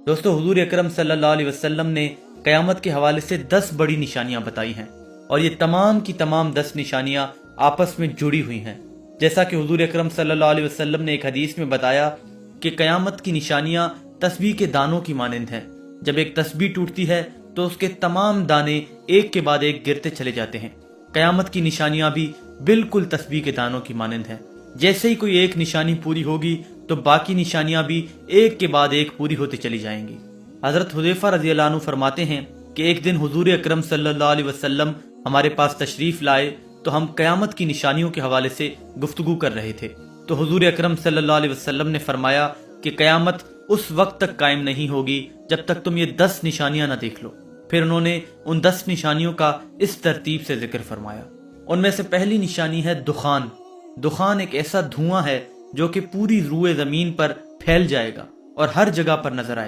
دوستو حضور اکرم صلی اللہ علیہ وسلم نے قیامت کے حوالے سے 10 بڑی نشانیاں بتائی ہیں، اور یہ تمام کی تمام 10 نشانیاں آپس میں جڑی ہوئی ہیں۔ جیسا کہ حضور اکرم صلی اللہ علیہ وسلم نے ایک حدیث میں بتایا کہ قیامت کی نشانیاں تسبیح کے دانوں کی مانند ہیں۔ جب ایک تسبیح ٹوٹتی ہے تو اس کے تمام دانے ایک کے بعد ایک گرتے چلے جاتے ہیں۔ قیامت کی نشانیاں بھی بالکل تسبیح کے دانوں کی مانند ہیں۔ جیسے ہی کوئی ایک نشانی پوری ہوگی تو باقی نشانیاں بھی ایک کے بعد ایک پوری ہوتی چلی جائیں گی۔ حضرت حذیفہ رضی اللہ عنہ فرماتے ہیں کہ ایک دن حضور اکرم صلی اللہ علیہ وسلم ہمارے پاس تشریف لائے تو ہم قیامت کی نشانیوں کے حوالے سے گفتگو کر رہے تھے، تو حضور اکرم صلی اللہ علیہ وسلم نے فرمایا کہ قیامت اس وقت تک قائم نہیں ہوگی جب تک تم یہ 10 نشانیاں نہ دیکھ لو۔ پھر انہوں نے ان 10 نشانیوں کا اس ترتیب سے ذکر فرمایا۔ ان میں سے پہلی نشانی ہے دخان۔ دخان ایک ایسا دھواں ہے جو کہ پوری روئے زمین پر پھیل جائے گا اور ہر جگہ پر نظر آئے گا۔